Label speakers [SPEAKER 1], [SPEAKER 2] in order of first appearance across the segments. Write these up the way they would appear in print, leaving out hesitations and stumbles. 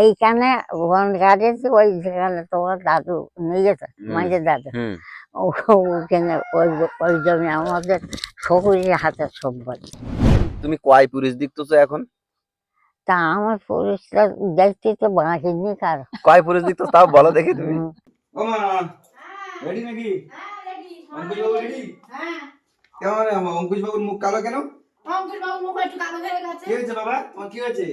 [SPEAKER 1] এইখানে বন গাড়িতে ওই যেখানে তোমার দাদু নিয়ে গেছে, মাঝে দাদু, ওখানে ওই ওই জমি আমাদের সবুজের হাতের সম্পত্তি।
[SPEAKER 2] তুমি কয় পুরুষ দেখতেছো এখন?
[SPEAKER 1] তা আমার পুরুষরা দেখতে তো বাঁচিনি কার।
[SPEAKER 2] কয় পুরুষ দেখতেছো তাও বলো দেখি তুমি।
[SPEAKER 3] রেডি নাকি? অঙ্কুশ বাবু রেডি? কেমন অঙ্কুশ বাবুর মুখ কালো কেন?
[SPEAKER 4] অঙ্কুশ বাবুর মুখ একটু কালো হয়ে গেছে।
[SPEAKER 3] কি হয়েছে বাবা, তোমার কি হয়েছে?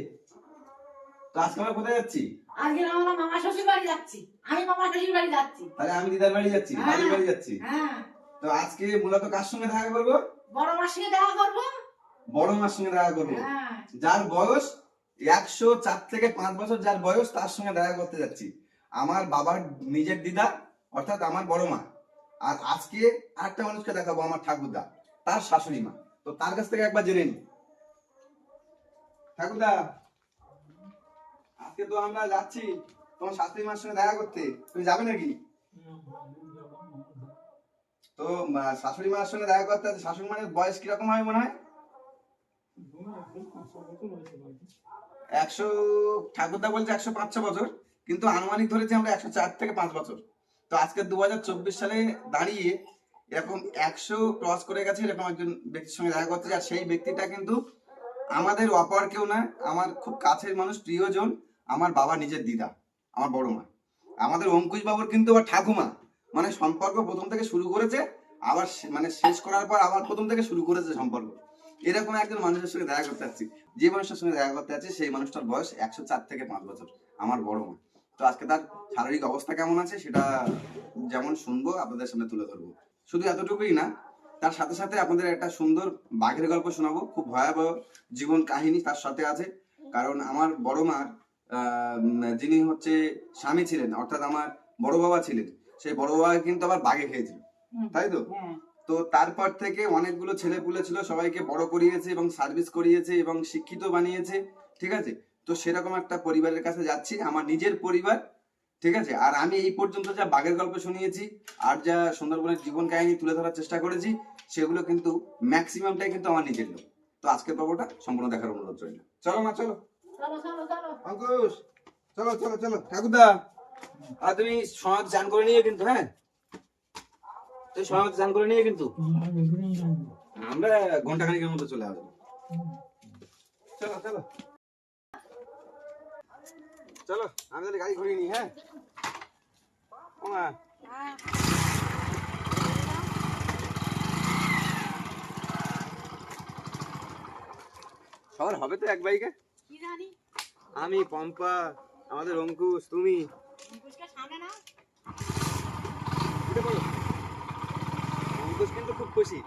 [SPEAKER 3] তো আজকে আমরা কোথায় যাচ্ছি?
[SPEAKER 4] আজকে আমরা মামা শ্বশুর বাড়ি যাচ্ছি। আমি মামা শ্বশুর বাড়ি যাচ্ছি।
[SPEAKER 3] তাহলে আমি দিদার বাড়ি যাচ্ছি, দাদির বাড়ি যাচ্ছি।
[SPEAKER 4] হ্যাঁ।
[SPEAKER 3] তো আজকে মূলত কার সঙ্গে দেখা করবো?
[SPEAKER 4] বড় মার সঙ্গে দেখা করবো।
[SPEAKER 3] বড় মার সঙ্গে দেখা করবো।
[SPEAKER 4] হ্যাঁ।
[SPEAKER 3] যার বয়স 104 থেকে 5 বছর যার বয়স, তার সঙ্গে দেখা করতে যাচ্ছি। আমার বাবার নিজের দিদা, অর্থাৎ আমার বড় মা। আর আজকে আরেকটা মানুষকে দেখাবো, আমার ঠাকুরদা, তার শাশুড়ি মা। তো তার কাছ থেকে একবার জেনে নি। ঠাকুরদা, আজকে তো আমরা যাচ্ছি তোমার শাশুড়ি মার সঙ্গে দেখা করতে, তুমি যাবে নাকি? তো শাশুড়ি মার সঙ্গে দেখা করতে, শাশুড়ি মায়ের বয়স কিরকম হবে মনে হয়? 100, ঠাকুরদা বলছে 105 বছর, কিন্তু আনুমানিক ধরেছি আমরা 104 থেকে 5 বছর। তো আজকে 2024 সালে দাঁড়িয়ে এরকম 100 ক্রস করে গেছে এরকম একজন ব্যক্তির সঙ্গে দেখা করতে, আর সেই ব্যক্তিটা কিন্তু আমাদের অপর কেউ না, আমার খুব কাছের মানুষ, প্রিয়জন, আমার বাবা নিজের দিদা, আমার বড় মা, আমাদের অঙ্কুশ বাবুর কিন্তু আবার ঠাকুমা। মানে সম্পর্ক প্রথম থেকে শুরু করেছে, আবার মানে শেষ করার পর আবার প্রথম থেকে শুরু করেছে সম্পর্ক। এরকম একজন মানুষের সঙ্গে দেখা করতে যাচ্ছি। যে মানুষটার সঙ্গে দেখা করতে যাচ্ছি সেই মানুষটার বয়স 104 থেকে 5 বছর, আমার বড় মা। তো আজকে তার শারীরিক অবস্থা কেমন আছে সেটা যেমন শুনবো আপনাদের সামনে তুলে ধরবো। শুধু এতটুকুই না, তার সাথে সাথে আপনাদের একটা সুন্দর বাঘের গল্প শোনাবো, খুব ভয়াবহ জীবন কাহিনী তার সাথে আছে। কারণ আমার বড় মার যিনি হচ্ছে স্বামী ছিলেন, অর্থাৎ আমার বড় বাবা ছিলেন, সেই বড় বাবা কিন্তু আবার বাঘে খেয়েছিল, তাই তো? তো তারপর থেকে অনেকগুলো ছেলে পুলে ছিল, সবাইকে বড় করিয়েছে এবং সার্ভিস করিয়েছে এবং শিক্ষিত বানিয়েছে, ঠিক আছে? তো সেরকম একটা পরিবারের কাছে যাচ্ছি, আমার নিজের পরিবার, ঠিক আছে? আর আমি এই পর্যন্ত যা বাঘের গল্প শুনিয়েছি আর যা সুন্দরবনের জীবন কাহিনী তুলে ধরার চেষ্টা করেছি, সেগুলো কিন্তু ম্যাক্সিমামটাই কিন্তু আমার নিজের লোক। তো আজকের পর্বটা সম্পূর্ণ দেখার অনুরোধ রইল। চলো না, চলো অঙ্কুশ, চলো চলো চলো। ঠাকুরদা, আর তুমি সমাজ চান করে নিয়ে কিন্তু, হ্যাঁ তুমি সমাজ চান করে নিয়ে কিন্তু আমরা ঘন্টা খানিকের মধ্যে চলে আসবো। চলো চলো চলো, আমি তাহলে গাড়ি ঘুরিয়ে নি। হ্যাঁ সবার হবে তো এক বাইকে? আমি, পম্পা, আমাদের অঙ্কুশ, তুমি। অঙ্কুশ কিন্তু খুব খুশি।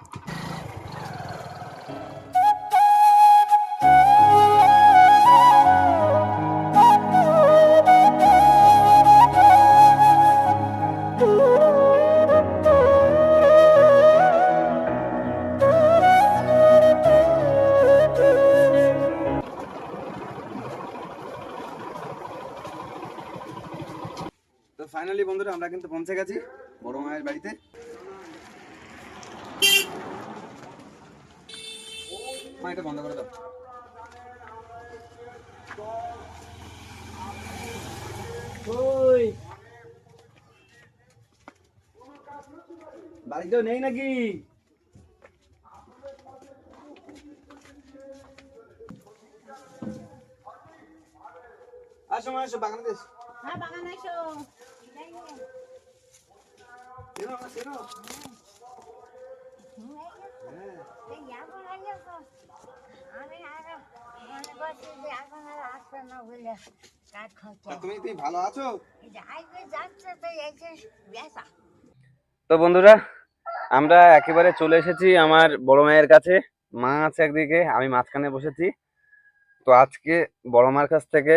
[SPEAKER 3] তো ফাইনালি বন্ধুরা, আমরা কিন্তু পৌঁছে গেছি বড় মায়ের বাড়িতে। মা, এটা বন্ধ করে দাও। ওই বাড়িতেও নেই নাকি? আসো মা, এসো, বাগানে এসো।
[SPEAKER 4] হ্যাঁ, বাগানে এসো।
[SPEAKER 3] তুমি ভালো আছো?
[SPEAKER 2] তো বন্ধুরা, আমরা একেবারে চলে এসেছি আমার বড় মায়ের কাছে। মা আছে একদিকে, আমি মাঝখানে বসেছি। তো আজকে বড় মার কাছ থেকে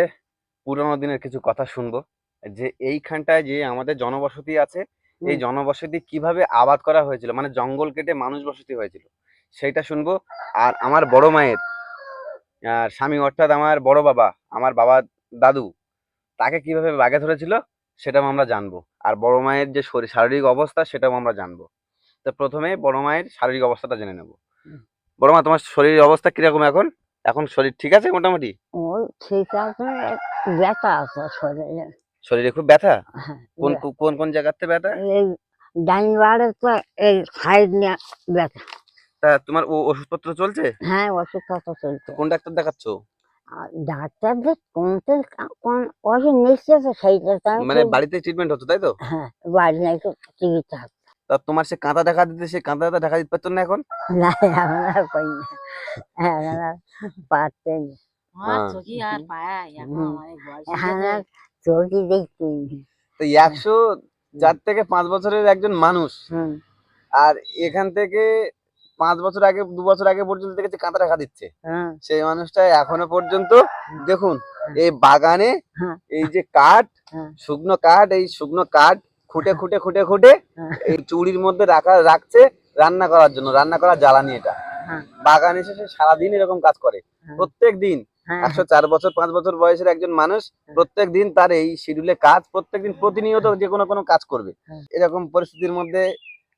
[SPEAKER 2] পুরোনো দিনের কিছু কথা শুনবো, যে এইখানটায় যে আমাদের জনবসতি আছে, এই জনবসতি কিভাবে আবাদ করা হয়েছিল, মানে জঙ্গল কেটে মানুষ বসতি হয়েছিল, সেইটা শুনবো। আর আমার বড় মায়ের স্বামী, অর্থাৎ আমার বড় বাবা, আমার বাবা দাদু, তাকে কিভাবে বাগে ধরেছিল সেটাও আমরা জানবো। আর বড় মায়ের যে শারীরিক অবস্থা সেটাও আমরা জানবো। তো প্রথমে বড় মায়ের শারীরিক অবস্থাটা জেনে নেব। বড় মা, তোমার শরীরের অবস্থা কিরকম এখন? এখন শরীর ঠিক আছে মোটামুটি?
[SPEAKER 1] ওই ঠিক আছে, ব্যথা আছে শরীরে।
[SPEAKER 2] শরীরে খুব ব্যথা?
[SPEAKER 1] হ্যাঁ,
[SPEAKER 2] কোন কোন কোন জায়গাতে ব্যথা?
[SPEAKER 1] এই ডাইন বাড়ে তো এই সাইড নিয়ে ব্যথা।
[SPEAKER 2] তা তোমার ওষুধপত্র চলছে?
[SPEAKER 1] হ্যাঁ, ওষুধ কথা চলছে।
[SPEAKER 2] কোন ডাক্তার দেখাচ্ছ?
[SPEAKER 1] আর ডাক্তার যে কোনতে কোন ওষুধ নিচ্ছে সেইটা তো আমি
[SPEAKER 2] মানে
[SPEAKER 1] ঠিক-
[SPEAKER 2] বাড়িতে ট্রিটমেন্ট হচ্ছে তাই তো?
[SPEAKER 1] হ্যাঁ, বাড়ি নাই তো চিকিৎসা হচ্ছে।
[SPEAKER 2] তা তোমার সে কাঁথা দেখা দিতে, সে কাঁথা দেখা দিতে পারছো না এখন?
[SPEAKER 1] না, আমরা পাই না, আমরা পারতে না।
[SPEAKER 4] আমার
[SPEAKER 2] হ্যাঁ।
[SPEAKER 4] চোখই আর পায় এখন
[SPEAKER 1] হুম।
[SPEAKER 4] আমার এই বয়স
[SPEAKER 1] আমরা চোখই দেখছি।
[SPEAKER 2] তো 104 থেকে 5 বছরের একজন মানুষ,
[SPEAKER 1] হুম,
[SPEAKER 2] আর এখান থেকে 5 বছর আগে 2 বছর আগে পর্যন্ত দেখেছি কাঁথা দেখা দিচ্ছে।
[SPEAKER 1] হ্যাঁ,
[SPEAKER 2] সেই মানুষটা এখনো পর্যন্ত দেখুন এই বাগানে
[SPEAKER 1] হ্যাঁ,
[SPEAKER 2] এই যে কাঠ,
[SPEAKER 1] হ্যাঁ,
[SPEAKER 2] শুকনো কাঠ, এই শুকনো কাঠ খুঁটে খুঁটে খুঁটে খুঁটে
[SPEAKER 1] হ্যাঁ,
[SPEAKER 2] এই চুড়ির মধ্যে রাখছে রান্না করার জন্য, রান্না করার জ্বালানি এটা।
[SPEAKER 1] হ্যাঁ,
[SPEAKER 2] বাগানে এসে সে সারাদিন এরকম কাজ করে,
[SPEAKER 1] হ্যাঁ,
[SPEAKER 2] প্রত্যেক দিন।
[SPEAKER 1] হ্যাঁ,
[SPEAKER 2] 104 বছর 5 বছর বয়সের একজন মানুষ প্রত্যেক দিন তার এই শিডিউলে কাজ, প্রত্যেকদিন প্রতিনিয়ত যে কোনো কোনো কাজ করবে।
[SPEAKER 1] হ্যাঁ।
[SPEAKER 2] এরকম পরিস্থিতির মধ্যে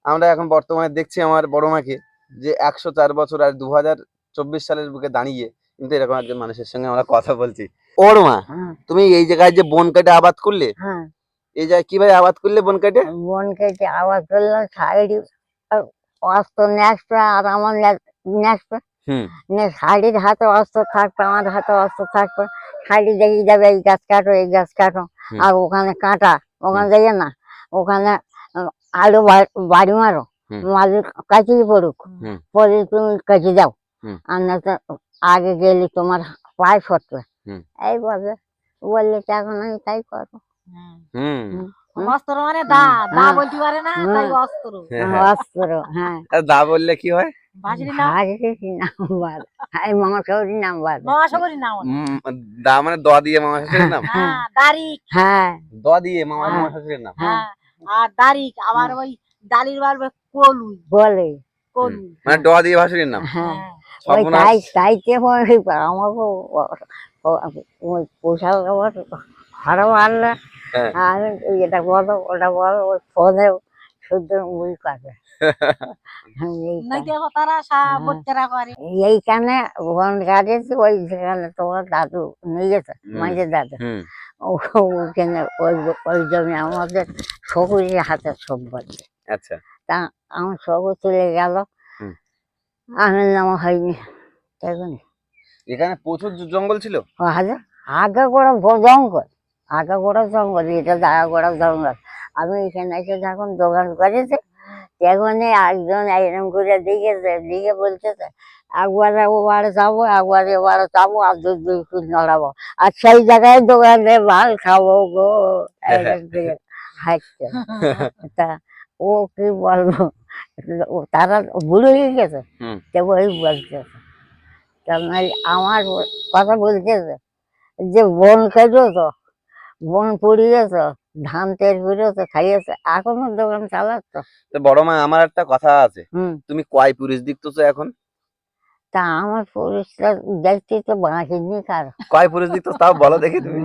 [SPEAKER 2] আমরা এখন বর্তমানে দেখছি আমার বড় মাকে, যে 104 বছর আর 2024 সালের বুকে দাঁড়িয়ে কিন্তু এরকম একজন মানুষের সঙ্গে আমরা কথা বলছি। বড় মা,
[SPEAKER 1] হ্যাঁ,
[SPEAKER 2] তুমি এই জায়গায় যে বন কেটে আবাদ করলে,
[SPEAKER 1] হ্যাঁ।
[SPEAKER 2] এই জায়গায় কিভাবে আবাদ করলে বন কেটে?
[SPEAKER 1] বন কেটে আবার করলাম সাইডে অস্ত্র নেক্সট, আর আমার নেক্সট
[SPEAKER 2] হুম
[SPEAKER 1] শাড়ির হাতে অস্ত্র থাকবে, আমার হাতে অস্ত্র থাকবে। শাড়ি দেখিয়ে যাবে এই গাছ কাটো, এই গাছ কাটো।
[SPEAKER 2] হুম।
[SPEAKER 1] আর ওখানে কাঁটা, ওখানে দেখে না, ওখানে আলু বাড়ি মারো,
[SPEAKER 2] হুম।
[SPEAKER 1] মালিক কাটিয়ে পড়ুক,
[SPEAKER 2] হুম।
[SPEAKER 1] পরে তুমি কেটে যাও।
[SPEAKER 2] হুম।
[SPEAKER 1] আর না তো আগে গেলে তোমার পায়ে সরবে।
[SPEAKER 2] হুম।
[SPEAKER 1] এই বললে তো এখন আমি তাই করবো।
[SPEAKER 2] হুম
[SPEAKER 1] হুম।
[SPEAKER 4] অস্ত্র মানে দা দা
[SPEAKER 1] হ্যাঁ।
[SPEAKER 4] বলতে পারে না, তাই অস্ত্র।
[SPEAKER 1] অস্ত্র, হ্যাঁ।
[SPEAKER 2] আর দা বললে কি হয়?
[SPEAKER 4] ভাসির নাম
[SPEAKER 1] ভারী নাম্বার, এই মামাশৌরি নাম্বার।
[SPEAKER 4] মহাসাগরী নাম ওটা।
[SPEAKER 2] দা মানে দ দিয়ে মামা শ্বশুরের নাম?
[SPEAKER 4] হ্যাঁ, দারিক।
[SPEAKER 1] হ্যাঁ,
[SPEAKER 2] দ দিয়ে মামা
[SPEAKER 1] হ্যাঁ।
[SPEAKER 2] শ্বশুরের নাম?
[SPEAKER 4] হ্যাঁ, আর দারিক আবার ওই ডালির বাড়বে কলুই
[SPEAKER 1] বলে।
[SPEAKER 4] কলুই।
[SPEAKER 2] মানে ড দিয়ে ভাসুরের নাম?
[SPEAKER 1] হ্যাঁ,
[SPEAKER 4] হ্যাঁ।
[SPEAKER 1] ওই
[SPEAKER 2] সর্বনাশ।
[SPEAKER 1] তাইতে আমাকে ওই পোশাক আবার হারা মারলে,
[SPEAKER 2] হ্যাঁ।
[SPEAKER 1] আর এটা বলো ওটা বলো, ওই ফোনে শুদ্ধ বই কাটে।
[SPEAKER 4] নাই দেখো তারা বাচ্চারা করে।
[SPEAKER 1] এইখানে বন কাটেছে, ওই যেখানে তোমার দাদু নিয়ে গেছে, মাঝে দাদু,
[SPEAKER 2] হুম
[SPEAKER 1] ওখানে ওই জমি আমাদের শকুরের হাতে সম্পত্তি।
[SPEAKER 2] আচ্ছা।
[SPEAKER 1] তা আমার শকুর চলে গেল,
[SPEAKER 2] হুম।
[SPEAKER 1] আমার নামা হয়নি। দেখুন
[SPEAKER 2] এখানে প্রচুর জঙ্গল ছিল?
[SPEAKER 1] আগে গোড়া জঙ্গল, আগে গোড়া জঙ্গল, এটা আগা গোড়া জঙ্গল। আমি এখানে এসে যখন দোকান করেছি তখন একজন এরকম করে দিকে বলতেছে একবারে ওবারে যাবো, একবারে এবারে যাবো, আর দুই ফুট নড়াবো, আর সেই জায়গায় দোকানে মাল খাবো গো, এরকম করে হাঁটছে। তা ও কি বলবো, তারা বুড়ো হয়ে গেছে,
[SPEAKER 2] হুম।
[SPEAKER 1] তো ওই বলতেছে, তা নইলে আমার কথা বলতেছে যে বন কেটেছ, বন পুড়িয়েছ, ধান তেল পুড়িয়েছ, খাইয়েছে, এখনো দোকান চালাচ্ছ।
[SPEAKER 2] তো বড় মা, আমার একটা কথা আছে,
[SPEAKER 1] হুম।
[SPEAKER 2] তুমি কয় পুরুষ দেখতেছো এখন?
[SPEAKER 1] তা আমার পরিষ্কার দেখছি তো বাঁশিনি কার।
[SPEAKER 2] কয় পুরুষ দেখতেছো তাও বলো দেখি তুমি।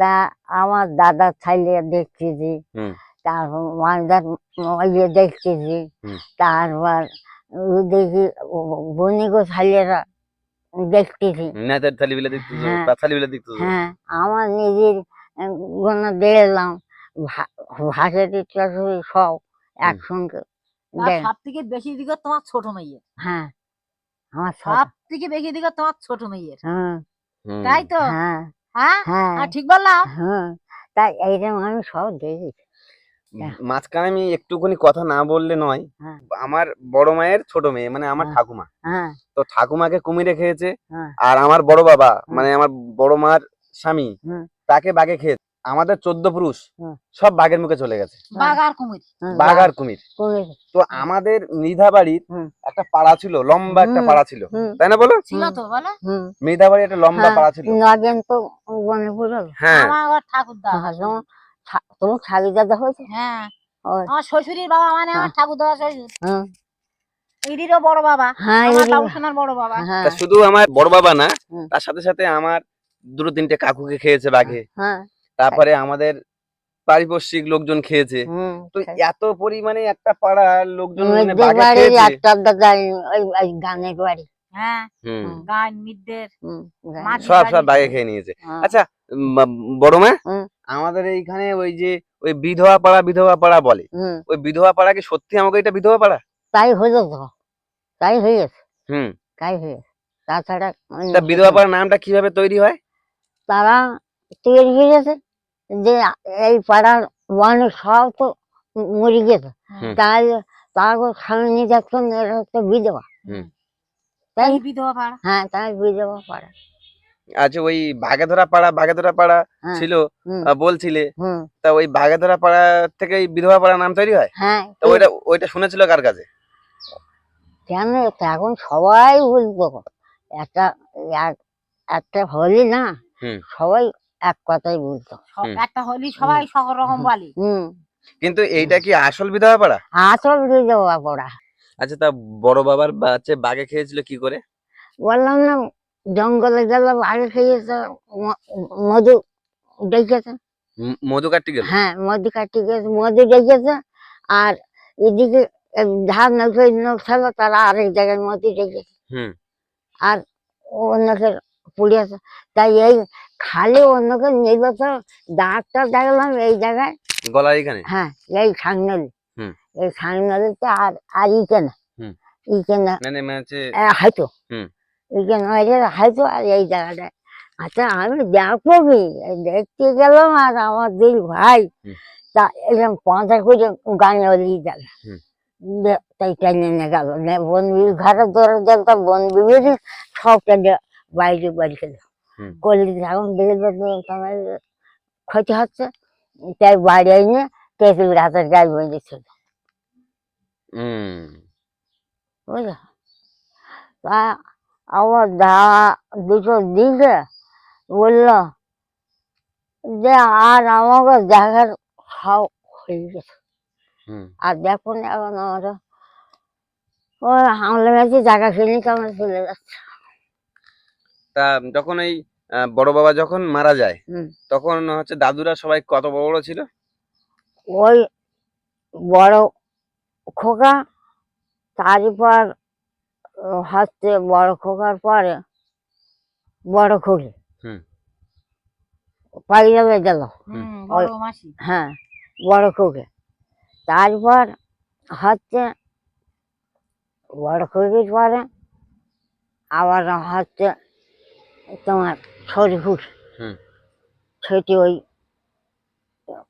[SPEAKER 1] তা আমার দাদার ছাইলে দেখতেছি,
[SPEAKER 2] হুম।
[SPEAKER 1] তারপর মালদার ইয়ে দেখতেছি,
[SPEAKER 2] হুম।
[SPEAKER 1] তারপর দেখি বনিগো ছাইলেরা দেখতেছি।
[SPEAKER 2] নেতের থালি বিলে দেখতেছো,
[SPEAKER 1] হ্যাঁ।
[SPEAKER 2] তার থালি বিলে দেখতেছো?
[SPEAKER 1] হ্যাঁ, আমার নিজের গোনা দেখলাম, ভাষার ইচ্ছা সব একসঙ্গে
[SPEAKER 4] আর সব থেকে বেশি দিকে তোমার ছোট মেয়ের।
[SPEAKER 1] হ্যাঁ, আমার
[SPEAKER 4] সব থেকে বেশি দিকে তোমার ছোট মেয়ের।
[SPEAKER 1] হ্যাঁ,
[SPEAKER 2] হুম।
[SPEAKER 4] তাই তো?
[SPEAKER 1] হ্যাঁ,
[SPEAKER 4] হ্যাঁ,
[SPEAKER 1] হ্যাঁ,
[SPEAKER 4] আর ঠিক বললাম?
[SPEAKER 1] হ্যাঁ, তাই এইরকম আমি সব দেখেছি।
[SPEAKER 2] মাঝখানে আমি একটুখানি কথা না বললে নয়।
[SPEAKER 1] হ্যাঁ।
[SPEAKER 2] আমার বড় মায়ের ছোট মেয়ে মানে আমার
[SPEAKER 1] হ্যাঁ।
[SPEAKER 2] ঠাকুমা,
[SPEAKER 1] হ্যাঁ,
[SPEAKER 2] তো ঠাকুমাকে কুমিরে খেয়েছে,
[SPEAKER 1] হ্যাঁ,
[SPEAKER 2] আর আমার বড় বাবা
[SPEAKER 1] হুম।
[SPEAKER 2] মানে আমার বড় মার স্বামী
[SPEAKER 1] হুম।
[SPEAKER 2] তাকে বাঘে খেয়েছে। আমাদের 14 পুরুষ
[SPEAKER 1] হুম।
[SPEAKER 2] সব বাঘের মুখে চলে গেছে,
[SPEAKER 4] বাঘ আর কুমির।
[SPEAKER 1] হুম,
[SPEAKER 2] বাঘ আর কুমির।
[SPEAKER 1] কুমির।
[SPEAKER 2] তো আমাদের মৃধাবাড়ির
[SPEAKER 1] হুম।
[SPEAKER 2] একটা পাড়া ছিল, লম্বা একটা
[SPEAKER 1] হুম।
[SPEAKER 2] পাড়া ছিল,
[SPEAKER 1] হুম।
[SPEAKER 2] তাই না বলো?
[SPEAKER 4] ছিল তো বলো?
[SPEAKER 1] হুম।
[SPEAKER 2] মৃধাবাড়ি একটা লম্বা
[SPEAKER 1] হ্যাঁ,
[SPEAKER 2] পাড়া ছিল।
[SPEAKER 1] নগেন তো বনে পুরো।
[SPEAKER 2] হ্যাঁ।
[SPEAKER 4] আমার আবার ঠাকুরদা।
[SPEAKER 1] তোমার ছাগি দাদা হয়েছে?
[SPEAKER 4] হ্যাঁ,
[SPEAKER 1] ওই,
[SPEAKER 4] আমার শ্বশুরের বাবা মানে আমার
[SPEAKER 1] হ্যাঁ।
[SPEAKER 4] ঠাকুরদা শ্বশুর।
[SPEAKER 1] হুম,
[SPEAKER 4] ইডিরও বড় বাবা,
[SPEAKER 1] হ্যাঁ,
[SPEAKER 4] আমার
[SPEAKER 1] এদিকে-
[SPEAKER 4] বাবুসোনার বড় বাবা।
[SPEAKER 1] হ্যাঁ,
[SPEAKER 2] তা শুধু আমার বড় বাবা না,
[SPEAKER 1] হুম।
[SPEAKER 2] তার সাথে সাথে আমার দুটো তিনটে কাকুকে খেয়েছে বাঘে,
[SPEAKER 1] হ্যাঁ,
[SPEAKER 2] তারপরে আমাদের পারিপার্শ্বিক লোকজন খেয়েছে।
[SPEAKER 1] হুম।
[SPEAKER 2] তো এত পরিমাণে একটা পাড়ার লোকজন মানে
[SPEAKER 1] মেয়েদের
[SPEAKER 2] বাঘে
[SPEAKER 1] বাড়ির
[SPEAKER 2] খেয়েছে।
[SPEAKER 1] একটা দাদা, ওই গানের বাড়ি,
[SPEAKER 4] হ্যাঁ,
[SPEAKER 2] হুম
[SPEAKER 4] গান মিদ্দের
[SPEAKER 1] হুম,
[SPEAKER 4] মাছ
[SPEAKER 2] সব বাঘে খেয়ে নিয়েছে।
[SPEAKER 1] হ্যাঁ,
[SPEAKER 2] আচ্ছা বড় মা,
[SPEAKER 1] হুম,
[SPEAKER 2] আমাদের এইখানে ওই যে ওই বিধবা পাড়া বলে,
[SPEAKER 1] হুম,
[SPEAKER 2] ওই বিধবা পাড়া কি সত্যি আমাকে এটা বিধবা পাড়া?
[SPEAKER 1] তাই হলো তো, তাই হয়েছে,
[SPEAKER 2] হুম।
[SPEAKER 1] তাই হয়েছে। তাছাড়া অন্য
[SPEAKER 2] তা
[SPEAKER 1] কিছু
[SPEAKER 2] বিধবা
[SPEAKER 1] না।
[SPEAKER 2] পাড়ার নামটা কিভাবে তৈরি হয়?
[SPEAKER 1] তারা তৈরি হয়ে গেছে যে এই পাড়ার মানুষ সব তো মরে গেছে,
[SPEAKER 2] হুম।
[SPEAKER 1] তাই তারপর স্বামী নির্যাতন এরা হচ্ছে বিধবা,
[SPEAKER 2] হুম।
[SPEAKER 1] তাই
[SPEAKER 4] বিধবা পাড়া।
[SPEAKER 1] হ্যাঁ তাই বিধবা পাড়া।
[SPEAKER 2] আচ্ছা ওই বাগেধরা পাড়া
[SPEAKER 1] হ্যাঁ,
[SPEAKER 2] ছিল
[SPEAKER 1] হুম,
[SPEAKER 2] বলছিলে,
[SPEAKER 1] হুম,
[SPEAKER 2] তা ওই বাগেধরা পাড়া থেকে এই বিধবা পাড়া নাম তৈরি হয়?
[SPEAKER 1] হ্যাঁ।
[SPEAKER 2] তা ওইটা শুনেছিল কার কাছে?
[SPEAKER 1] কেন তো এখন সবাই বলতো একটা এক- একটা হলি না,
[SPEAKER 2] হুম।
[SPEAKER 1] সবাই এক কথাই বলতো।
[SPEAKER 2] হুম।
[SPEAKER 4] একটা হলি সবাই সকল রকম বলে।
[SPEAKER 1] হুম,
[SPEAKER 2] কিন্তু এইটা কি আসল বিধবা পাড়া?
[SPEAKER 1] আসল বিধবা পাড়া।
[SPEAKER 2] আচ্ছা তা বড় বাবার বাচ্চা বাঘে খেয়েছিল কি করে?
[SPEAKER 1] বললাম না, জঙ্গলে গেল আগে খেয়েছে, মধু ডেকেছে।
[SPEAKER 2] মধু কাটতে গেল?
[SPEAKER 1] হ্যাঁ মধু কাটি গেছে, মধু ডেকেছে। আর এদিকে ধান ছিল তারা আরেক জায়গায় মধু ডেকেছে।
[SPEAKER 2] হুম।
[SPEAKER 1] আর অন্যকে পুড়িয়েছে। তাই এই খালি অন্যকে নিয়ে তো দাঁতটা দেখলাম এই জায়গায়।
[SPEAKER 2] গলার এখানে?
[SPEAKER 1] হ্যাঁ এই সাংনালি,
[SPEAKER 2] হুম।
[SPEAKER 1] এই সাংনালিতে আর আর ইকেনা,
[SPEAKER 2] হুম।
[SPEAKER 1] ইকেনা
[SPEAKER 2] মানে হচ্ছে
[SPEAKER 1] হয়তো
[SPEAKER 2] হুম।
[SPEAKER 1] ইকেনা হয়তো আর এই জায়গাটায়। আচ্ছা আমি দেখবো কি, এই দেখতে গেলাম আর আমার দুই ভাই
[SPEAKER 2] হুম।
[SPEAKER 1] তা এরকম পাঁচা করে গানে ওলিয়ে গেল।
[SPEAKER 2] হুম।
[SPEAKER 1] তাই টেনে নিয়ে গেল, বন বিবির ঘরে ধরে দেখতাম, বন বিবির সব টেনে বাইরে বাড়ি গেল।
[SPEAKER 2] হুম।
[SPEAKER 1] করলি এখন তোমার ক্ষতি হচ্ছে, তাই বাড়ি এনে তেঁতুল গাছের গাছ বেঁধেছিল,
[SPEAKER 2] হুম।
[SPEAKER 1] বুঝলো। তা আমার দুটো দিকে বললো যে আর আমাকে দেখার সব হয়ে গেছে,
[SPEAKER 2] হুম।
[SPEAKER 1] আর দেখুন এখন আমরা ওই হামলা গেছে জায়গা কিনে কেমন চলে যাচ্ছে।
[SPEAKER 2] তা যখন এই বড় বাবা যখন মারা যায়
[SPEAKER 1] হুম,
[SPEAKER 2] তখন হচ্ছে দাদুরা সবাই কত বড় বড় ছিল?
[SPEAKER 1] ওই বড় খোকা, তারপর হচ্ছে বড় খোকার পরে বড় খুকি
[SPEAKER 2] হুম।
[SPEAKER 1] পাইলে গেল।
[SPEAKER 4] বড় মাসি।
[SPEAKER 1] হ্যাঁ বড় খুকি, তারপর হচ্ছে বড় খুকির পরে আবার হচ্ছে তোমার ছোট খুকি,
[SPEAKER 2] হুম।
[SPEAKER 1] সেটি ওই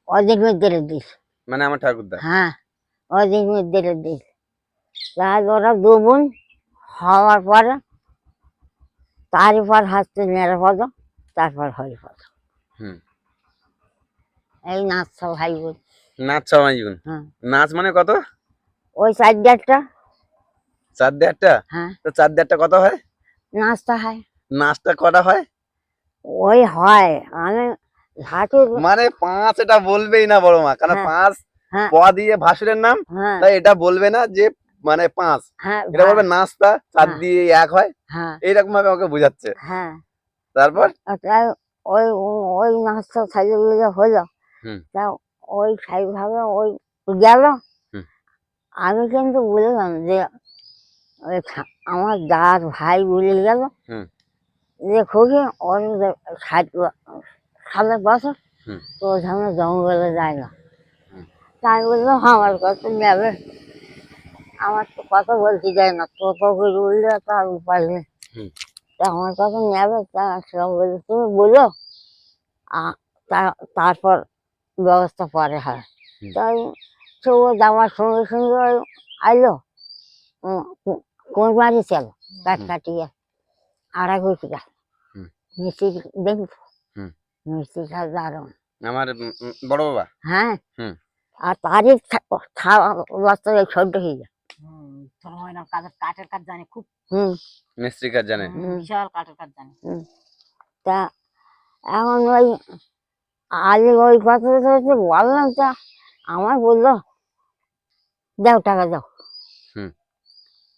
[SPEAKER 1] অধিক মিদ্দের দিস।
[SPEAKER 2] মানে আমার ঠাকুরদা?
[SPEAKER 1] হ্যাঁ অধিক মিদ্দের দিস। তার ওরা দু বোন হওয়ার পরে তারপর হচ্ছে নিরাপদ, তারপর হরিপদ।
[SPEAKER 2] হুম।
[SPEAKER 1] এই নাচ সব ভাই বোন।
[SPEAKER 2] নাচ সবাই জীবন।
[SPEAKER 1] হ্যাঁ
[SPEAKER 2] নাচ মানে কত?
[SPEAKER 1] ওই 4-4টা।
[SPEAKER 2] 4-4টা?
[SPEAKER 1] হ্যাঁ
[SPEAKER 2] তো 4-4টা কত হয়?
[SPEAKER 1] নাচটা হয়,
[SPEAKER 2] নাচটা কটা হয়?
[SPEAKER 1] ওই হয় আমি ঘাটু।
[SPEAKER 2] মানে 5 এটা বলবেই না বড় মা, কারণ
[SPEAKER 1] হ্যাঁ
[SPEAKER 2] 5
[SPEAKER 1] হ্যাঁ
[SPEAKER 2] প দিয়ে ভাসুরের নাম,
[SPEAKER 1] হ্যাঁ
[SPEAKER 2] তাই এটা বলবে না যে মানে 5,
[SPEAKER 1] হ্যাঁ
[SPEAKER 2] এটা বলবে নাচটা 4
[SPEAKER 1] হ্যাঁ
[SPEAKER 2] দিয়ে 1 হয়,
[SPEAKER 1] হ্যাঁ
[SPEAKER 2] এইরকম ভাবে আমাকে বোঝাচ্ছে।
[SPEAKER 1] হ্যাঁ।
[SPEAKER 2] তারপর?
[SPEAKER 1] তাই ওই ওই নাচটা সাইকেল হলো।
[SPEAKER 2] হুম।
[SPEAKER 1] তা ওই সেইভাবে ওই গেল।
[SPEAKER 2] হুম।
[SPEAKER 1] আমি কিন্তু বললাম যে ওই আমার দাদার ভাই বলে গেল
[SPEAKER 2] হুম।
[SPEAKER 1] যে খুবই ওর 60 বছর,
[SPEAKER 2] হুম।
[SPEAKER 1] তো ওখানে জঙ্গলে যায় না।
[SPEAKER 2] হুম।
[SPEAKER 1] তাই বললাম আমার কথা নেবে, আমার তো কথা বলতে যায় না, তো করে বললে তার উপায় নেই।
[SPEAKER 2] হুম।
[SPEAKER 1] তা আমার কথা নেবে, তা সেরকম বললে তুমি বলো, তারপর ব্যবস্থা পরে হয়।
[SPEAKER 2] হুম।
[SPEAKER 1] তাই সে ও যাওয়ার সঙ্গে সঙ্গে ওই আইলো, কোন বাড়ি ছিল কাঠ কাটিয়ে আড়াই ঘুরতে গেল
[SPEAKER 2] হুম।
[SPEAKER 1] মিষ্টি দেখব,
[SPEAKER 2] হুম।
[SPEAKER 1] মিষ্টি খাওয়া দারুণ।
[SPEAKER 2] আমার বড় বাবা?
[SPEAKER 1] হ্যাঁ
[SPEAKER 2] হুম।
[SPEAKER 1] আর তারই খাওয়া অবস্থা সহ্য হয়ে যায়।
[SPEAKER 4] তোর হয় না, কাঠের কাজ জানে খুব।
[SPEAKER 1] হুম
[SPEAKER 2] মিস্ত্রি কাজ জানে?
[SPEAKER 4] বিশাল কাঠের কাজ জানে।
[SPEAKER 1] তা এখন ওই আগে ওই কথা বললাম, তা আমার বললো দাও টাকা দাও।
[SPEAKER 2] হুম।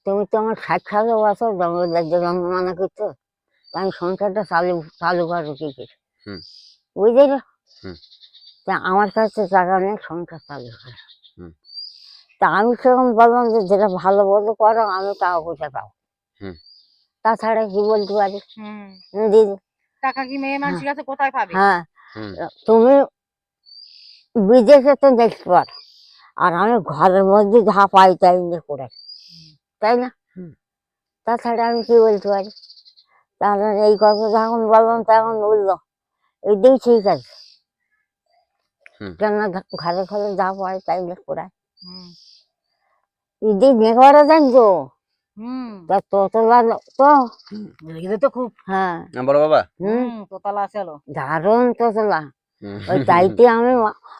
[SPEAKER 1] তুমি তো আমার 60 বছর জঙ্গলের জন্য মানা করছো, তা আমি সংসারটা চালু চালু করো কি করে,
[SPEAKER 2] হুম।
[SPEAKER 1] বুঝলি তো?
[SPEAKER 2] হুম।
[SPEAKER 1] তা আমার কাছে টাকা নেই, সংসার চালু করো।
[SPEAKER 2] হুম।
[SPEAKER 1] তা আমি সেরকম বললাম যে যেটা ভালো বলো করো, আমি টাকা পয়সা পাবো।
[SPEAKER 2] হুম।
[SPEAKER 1] তাছাড়া কি বলতে পারি
[SPEAKER 4] হুম।
[SPEAKER 1] দিদি?
[SPEAKER 4] টাকা কি মেয়ে মানুষের কাছে কোথায় পাবে?
[SPEAKER 1] হ্যাঁ,
[SPEAKER 2] হুম
[SPEAKER 1] তুমি বিদেশে তো দেখতে পারো, আর আমি ঘরের মধ্যে যা পাই তাই নিয়ে করে, তাই না? তাছাড়া আমি কি বলতে পারি? তাহলে এই কথা যখন বললাম তখন বললো এইটাই ঠিক আছে,
[SPEAKER 2] হুম।
[SPEAKER 1] কেন ঘরে ঘরে যা পাই তাই নিয়ে করে।
[SPEAKER 4] হুম।
[SPEAKER 1] এদিক নেওয়ারা জানতো
[SPEAKER 4] হুম।
[SPEAKER 1] তা তোতলা তো,
[SPEAKER 4] দেখলে তো খুব
[SPEAKER 1] হ্যাঁ,
[SPEAKER 2] বড় বাবা
[SPEAKER 1] হুম,
[SPEAKER 4] তোতলা ছিল।
[SPEAKER 1] দারুণ তোতলা।
[SPEAKER 2] হুম।
[SPEAKER 1] ওই তাইতে আমি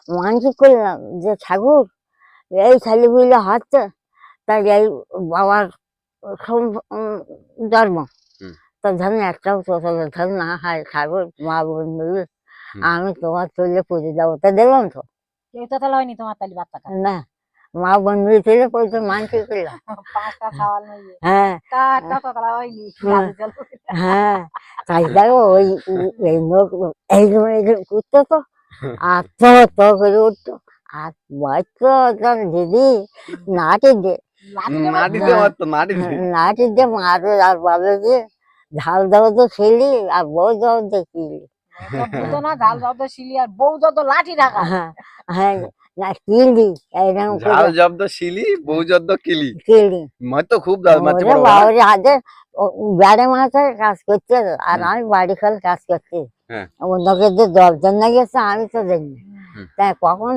[SPEAKER 1] মানসিক করলাম যে ঠাকুর এই ছেলেগুলো হচ্ছে তাই এই বাবার ধর্ম,
[SPEAKER 2] হুম।
[SPEAKER 1] তো ধরেন একটাও তোতলা ধর না হয় ঠাকুর মা বন্ধু,
[SPEAKER 2] হুম।
[SPEAKER 1] আমি তোমার চলে পুজো দেবো, তা দেখলাম তো
[SPEAKER 4] কেউ তোতলা হয়নি তোমার তালি বাচ্চাটা।
[SPEAKER 1] না, মা বন্ধু ছেলে পয়সা মানসিক করলাম।
[SPEAKER 4] 5টা ছাওয়াল নিয়ে
[SPEAKER 1] হ্যাঁ,
[SPEAKER 4] তারটা তোতলা হয়নি।
[SPEAKER 1] হ্যাঁ।
[SPEAKER 4] লাজে চলো।
[SPEAKER 1] হ্যাঁ, তাই দেখো ওই এই লোক এইরকম এইরকম করতো তো, আর তো তো করে উঠতো, আর বাচ্চা তার দিদি নাটি দে,
[SPEAKER 4] লাঠি দেবো।
[SPEAKER 2] মাটিতে মারতো মাটিতে
[SPEAKER 1] নাটি দিয়ে মারবে আর বলে যে ঝাল দাও তো ছেলি আর বউ দাও তো কিলি।
[SPEAKER 4] বুঝতো না ঝাল যত শিলি আর বউ যত লাঠি রাখা।
[SPEAKER 1] হ্যাঁ, হ্যাঁ, না কিলি এইরকম
[SPEAKER 2] ঝাল
[SPEAKER 1] করে
[SPEAKER 2] জব্দ শিলি বউ জব্দ কিলি
[SPEAKER 1] কিলি।
[SPEAKER 2] মই তো খুব মারছে
[SPEAKER 1] ওরে
[SPEAKER 2] বড় বাবা
[SPEAKER 1] বাবারে হাতে বেড়ে মাথায় কাজ করছে, আর
[SPEAKER 2] হুম।
[SPEAKER 1] আমি বাড়ি খাল কাজ করছি,
[SPEAKER 2] হ্যাঁ।
[SPEAKER 1] অন্যকে যে দশজন না গেছে আমি তো দেখিনি,
[SPEAKER 2] হুম।
[SPEAKER 1] তাই কখন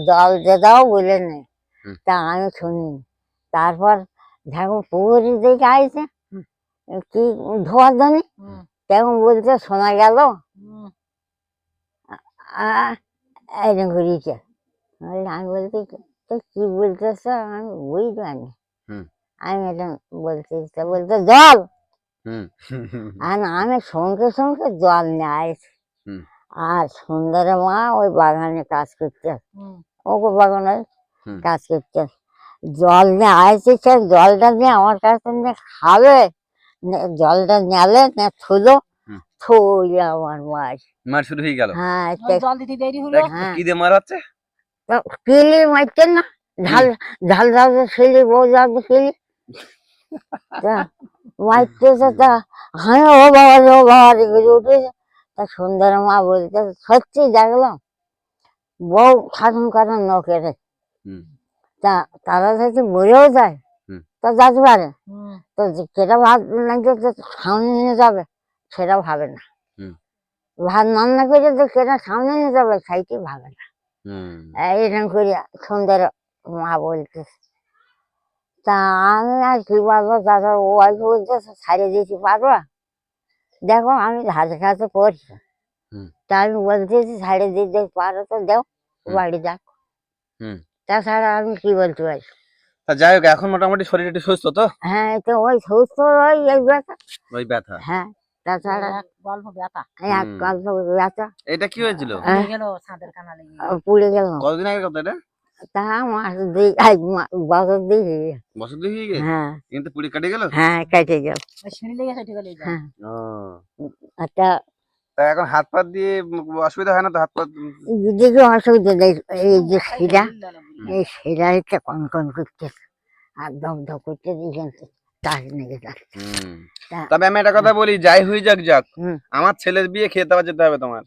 [SPEAKER 1] জল যে দাও বলে নেই,
[SPEAKER 2] হুম।
[SPEAKER 1] তা আমি শুনিনি। তারপর যখন পুকুরি দিকে আইছে
[SPEAKER 2] হুম।
[SPEAKER 1] কি ধোয়ার জানি
[SPEAKER 4] হুম।
[SPEAKER 1] তখন বলছে শোনা গেল
[SPEAKER 4] হুম।
[SPEAKER 1] এরকম করিয়েছে। আমি বলছি তো কি বলতেছ, আমি বুঝতে পারিনি।
[SPEAKER 2] হুম।
[SPEAKER 1] আমি এটা বলছি, তো বলতে জল,
[SPEAKER 2] হুম।
[SPEAKER 1] আর আমি সঙ্গে সঙ্গে জল নিয়ে আসছি।
[SPEAKER 2] হুম।
[SPEAKER 1] আর সুন্দরের মা ওই বাগানে কাজ করছে,
[SPEAKER 4] হুম।
[SPEAKER 1] ওকে বাগানে
[SPEAKER 2] হুম।
[SPEAKER 1] কাজ করছে, জল নিয়ে আসছে, সে জলটা নিয়ে আমার কাছে নিয়ে খাবে, জলটা নেলে না থুলো,
[SPEAKER 2] হুম।
[SPEAKER 1] থুলে আমার মাছ।
[SPEAKER 2] মার শুরু হয়ে গেল
[SPEAKER 1] হ্যাঁ,
[SPEAKER 4] ওই জল দিতে দেরি হলো।
[SPEAKER 1] হ্যাঁ।
[SPEAKER 2] কি দিয়ে মারাচ্ছে
[SPEAKER 1] কিলি মারতেন না, ঝাল ঝাল ঝাল ছিলি বউ যাবে কিলি মারতেছে, তা হ্যাঁ ও বাবা রে ও বাবা রে করে উঠেছে। তা সুন্দর মা বলতে সত্যি দেখলাম বউ শাসন করার নকেরে,
[SPEAKER 2] হুম।
[SPEAKER 1] তা তারা যদি মরেও যায়
[SPEAKER 2] হুম।
[SPEAKER 1] তা যেতে পারে,
[SPEAKER 4] হুম।
[SPEAKER 1] তো যেটা ভাব নাকি যে সামনে নিয়ে যাবে সেটা ভাবে না,
[SPEAKER 2] হুম।
[SPEAKER 1] ভাত রান্না করে যে সেটা সামনে নিয়ে যাবে সেইটি ভাবে না।
[SPEAKER 2] হুম।
[SPEAKER 1] এইরকম করে সুন্দর মা বলতেছে। তা আমি আর কি বলবো, দাদা ওয়াইফ বলতেছে ছাড়িয়ে দিতে পারবো, দেখো আমি ধারে কাছে পড়ছি,
[SPEAKER 2] হুম।
[SPEAKER 1] তা আমি বলতেছি ছাড়িয়ে দিতে পারো তো দেও,
[SPEAKER 2] হুম।
[SPEAKER 1] বাড়ি যাক,
[SPEAKER 2] হুম।
[SPEAKER 1] তাছাড়া আমি কি বলতে পারি?
[SPEAKER 2] তা যাই হোক এখন মোটামুটি শরীর একটু সুস্থ তো
[SPEAKER 1] হ্যাঁ, তো ওই সুস্থ ওই এই ব্যথা,
[SPEAKER 2] ওই ব্যথা
[SPEAKER 1] হ্যাঁ, তাছাড়া
[SPEAKER 4] এক গল্প ব্যথা
[SPEAKER 1] এক
[SPEAKER 2] হুম।
[SPEAKER 1] গল্প ব্যথা
[SPEAKER 2] এটা কি হয়েছিল
[SPEAKER 1] হ্যাঁ।
[SPEAKER 4] গেল ছাদের কানালে গিয়ে।
[SPEAKER 1] পুড়ে গেল।
[SPEAKER 2] কতদিন আগের কথা এটা
[SPEAKER 1] তা মাস দুই বছর দুই হয়ে গেল।
[SPEAKER 2] বছর দুই হয়ে গেছে
[SPEAKER 1] হ্যাঁ,
[SPEAKER 2] কিন্তু পুড়ে কেটে গেল
[SPEAKER 1] হ্যাঁ, কেটে গেল।
[SPEAKER 4] ওই সিঁড়ি লেগে কেটে গেল।
[SPEAKER 1] হ্যাঁ,
[SPEAKER 2] ও
[SPEAKER 1] একটা
[SPEAKER 2] তা এখন হাত পা দিয়ে অসুবিধা হয় না তো হাত পা
[SPEAKER 1] দিকে অসুবিধা নেই, এই যে শিরা, এই শিরাটা কনকন করছে আর দম দম করতে দিয়েছেন তার লেগে যাচ্ছে।
[SPEAKER 2] হুম।
[SPEAKER 1] তা
[SPEAKER 2] তবে আমি একটা কথা বলি যাই হয়ে যাক যাক
[SPEAKER 1] হুম,
[SPEAKER 2] আমার ছেলের বিয়ে খেতে আবার যেতে হবে তোমার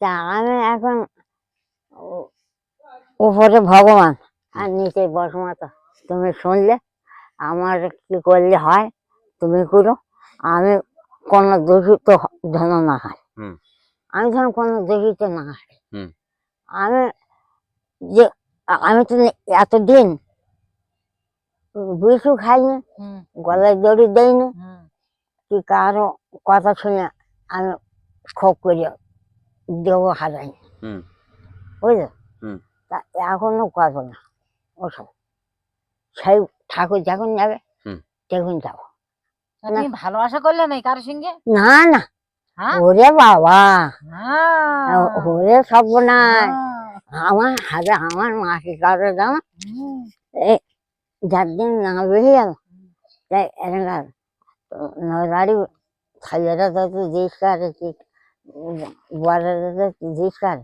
[SPEAKER 1] তা আমি এখন উপরে ভগবান আর নিচে বসমাতা, তুমি শুনলে আমার কি করলে হয় তুমি করো, আমি কোনো দূষিত যেন না হয়,
[SPEAKER 2] হুম।
[SPEAKER 1] আমি যেন কোনো দূষিত না হয়।
[SPEAKER 2] হুম।
[SPEAKER 1] আমি যে আমি তো এতদিন বিষও খাইনি,
[SPEAKER 4] হুম।
[SPEAKER 1] গলায় দড়ি দেয়নি,
[SPEAKER 4] হুম।
[SPEAKER 1] কি কারো কথা শুনে আমি খোপ করে দেহ হারাইনি,
[SPEAKER 2] হুম।
[SPEAKER 1] বুঝলো?
[SPEAKER 2] হুম।
[SPEAKER 1] তা এখনো করবো না ওসব, সেই ঠাকুর যখন যাবে
[SPEAKER 2] হুম।
[SPEAKER 1] তখন যাবো।
[SPEAKER 4] তা তুমি ভালোবাসা করলে নাই কারোর সঙ্গে?
[SPEAKER 1] না না,
[SPEAKER 4] হ্যাঁ?
[SPEAKER 1] ওরে বাবা,
[SPEAKER 4] হ্যাঁ।
[SPEAKER 1] ওরে সর্বনাশ,
[SPEAKER 4] হ্যাঁ।
[SPEAKER 1] আমার হাতে আমার মাসি কারো জামা
[SPEAKER 4] হুম।
[SPEAKER 1] এই যার দিন না বেরিয়ে গেল, তাই এলাকার নদারি ছেলেরা তো জিজ্ঞেস করে কি বড়রা তো জিজ্ঞেস করে,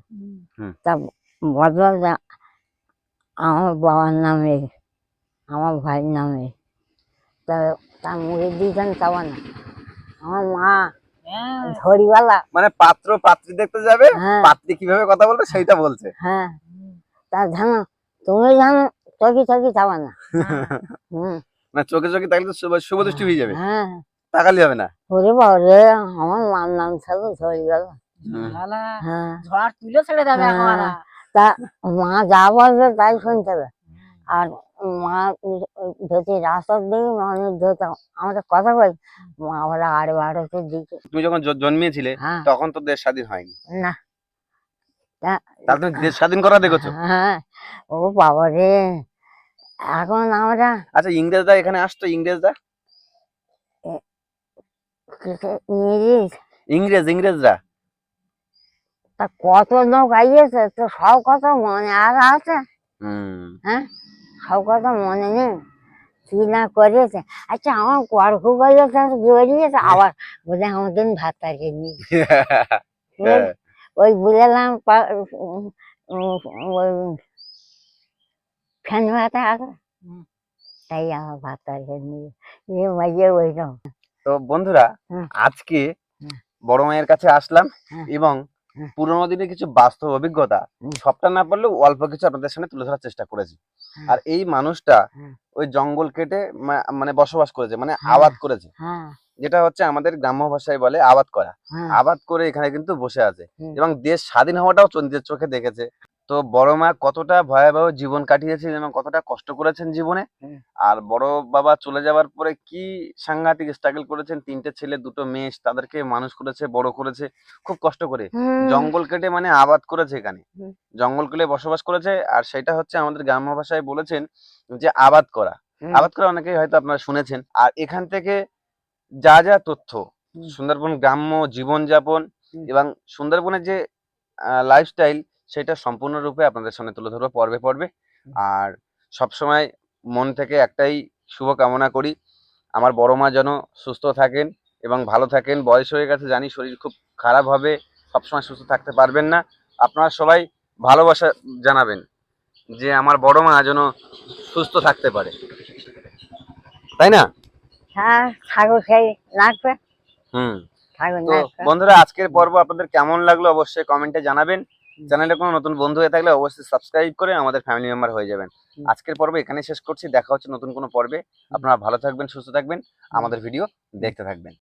[SPEAKER 2] হুম।
[SPEAKER 1] তা বদল আমার বাবার নামে আমার ভাইয়ের নামে, তা তার মুখের দিয়েছেন চাওয়া না। আমার মা ঝড়িওয়ালা।
[SPEAKER 2] মানে পাত্র পাত্রী দেখতে যাবে,
[SPEAKER 1] হ্যাঁ
[SPEAKER 2] পাত্রী কিভাবে কথা বলবে সেইটা বলছে।
[SPEAKER 1] হ্যাঁ, তা জানো, তুমি জানো, চকি চকি চাওয়া না। হুম।
[SPEAKER 2] না চোখে চোখে তাহলে তো শুভ দৃষ্টি হয়ে যাবে,
[SPEAKER 1] হ্যাঁ,
[SPEAKER 2] তাকালি হবে না।
[SPEAKER 1] ওরে বাবা রে, আমার মার নাম ছিল ঝড়িওয়ালা। হ্যাঁ
[SPEAKER 4] ঝড় তুলে ছেড়ে দেবে এখন
[SPEAKER 1] হ্যাঁ, তা মা যা বলবে তাই শুনতে হবে। আর মা যদি রাস্তার দিকে মানুষ ধরতাম, আমরা কথা বলি, মা ওরা 12:30 দিকে।
[SPEAKER 2] তুমি যখন জন্মিয়েছিলে
[SPEAKER 1] হ্যাঁ
[SPEAKER 2] তখন তো দেশ স্বাধীন হয়নি,
[SPEAKER 1] না, তা
[SPEAKER 2] তাহলে তুমি দেশ স্বাধীন করা দেখেছো।
[SPEAKER 1] হ্যাঁ, ও বাবা রে, এখন আমরা
[SPEAKER 2] আচ্ছা ইংরেজরা এখানে আসতো, ইংরেজরা
[SPEAKER 1] ইংরেজ,
[SPEAKER 2] ইংরেজরা
[SPEAKER 1] তা কত লোক আইয়েছে, তো সব কথা মনে আর আছে? হ্যাঁ, সব কথা মনে নেই, কি না করেছে। আচ্ছা আমার কর্ক গেছে জড়িয়েছে, আবার বলে আমাদের ভাত তাকে নিয়ে ওই বুঝলাম ওই ফ্যান ভাতা আছে, তাই আমার ভাত তাকে নিয়ে মাইয়ে ওইরকম।
[SPEAKER 2] তো বন্ধুরা
[SPEAKER 1] হুম।
[SPEAKER 2] আজকে
[SPEAKER 1] হুম।
[SPEAKER 2] বড় মায়ের কাছে আসলাম
[SPEAKER 1] হুম।
[SPEAKER 2] এবং
[SPEAKER 1] হুম।
[SPEAKER 2] পুরোনো দিনের কিছু বাস্তব অভিজ্ঞতা,
[SPEAKER 1] হুম।
[SPEAKER 2] সবটা না পারলেও অল্প কিছু আপনাদের সামনে তুলে ধরার চেষ্টা করেছি।
[SPEAKER 1] হুম।
[SPEAKER 2] আর এই মানুষটা
[SPEAKER 1] হুম।
[SPEAKER 2] ওই জঙ্গল কেটে মানে বসবাস করেছে, মানে
[SPEAKER 1] হ্যাঁ।
[SPEAKER 2] আবাদ করেছে,
[SPEAKER 1] হ্যাঁ
[SPEAKER 2] যেটা হচ্ছে আমাদের গ্রাম্য ভাষায় বলে আবাদ করা।
[SPEAKER 1] হ্যাঁ
[SPEAKER 2] আবাদ করে এখানে কিন্তু বসে আছে
[SPEAKER 1] হুম।
[SPEAKER 2] এবং দেশ স্বাধীন হওয়াটাও নিজের চোখে দেখেছে। তো বড় মা কতটা ভয়াবহ জীবন কাটিয়েছেন এবং কতটা কষ্ট করেছেন জীবনে,
[SPEAKER 1] হুম।
[SPEAKER 2] আর বড় বাবা চলে যাওয়ার পরে কি সাংঘাতিক স্ট্রাগল করেছেন, 3টে ছেলে 2টো মেয়ে, তাদেরকে মানুষ করেছে, বড় করেছে খুব কষ্ট করে।
[SPEAKER 1] হুম।
[SPEAKER 2] জঙ্গল কেটে মানে আবাদ করেছে এখানে,
[SPEAKER 1] হুম।
[SPEAKER 2] জঙ্গল কেটে বসবাস করেছে। আর সেটা হচ্ছে আমাদের গ্রাম্য ভাষায় বলেছেন যে আবাদ করা।
[SPEAKER 1] হুম।
[SPEAKER 2] আবাদ করা অনেকেই হয়তো আপনারা শুনেছেন। আর এখান থেকে যা যা তথ্য
[SPEAKER 1] হুম।
[SPEAKER 2] সুন্দরবন গ্রাম্য জীবনযাপন
[SPEAKER 1] হুম।
[SPEAKER 2] এবং সুন্দরবনের যে লাইফস্টাইল, সেটা সম্পূর্ণরূপে আপনাদের সামনে তুলে ধরবো পর্বে পর্বে। আর সবসময় মন থেকে একটাই শুভ কামনা করি, আমার বড় মা যেন সুস্থ থাকেন এবং ভালো থাকেন। বয়স হয়ে গেছে জানি, শরীর খুব খারাপ হবে, সবসময় সুস্থ থাকতে পারবেন না। আপনারা সবাই ভালোবাসা জানাবেন যে আমার বড় মা যেন সুস্থ থাকতে পারে, তাই না?
[SPEAKER 1] হ্যাঁ, ছাগল খেয়ে নাচবে,
[SPEAKER 2] হুম।
[SPEAKER 1] ছাগল
[SPEAKER 2] তো
[SPEAKER 1] নাচবে।
[SPEAKER 2] বন্ধুরা আজকের পর্ব আপনাদের কেমন লাগলো অবশ্যই কমেন্টে জানাবেন। চ্যানেলে কোনো নতুন বন্ধু হয়ে থাকলে অবশ্যই সাবস্ক্রাইব করে আমাদের ফ্যামিলি মেম্বার হয়ে যাবেন। আজকের পর্ব এখানে শেষ করছি, দেখা হচ্ছে নতুন কোনো পর্বে। আপনারা ভালো থাকবেন, সুস্থ থাকবেন, আমাদের ভিডিও দেখতে থাকবেন।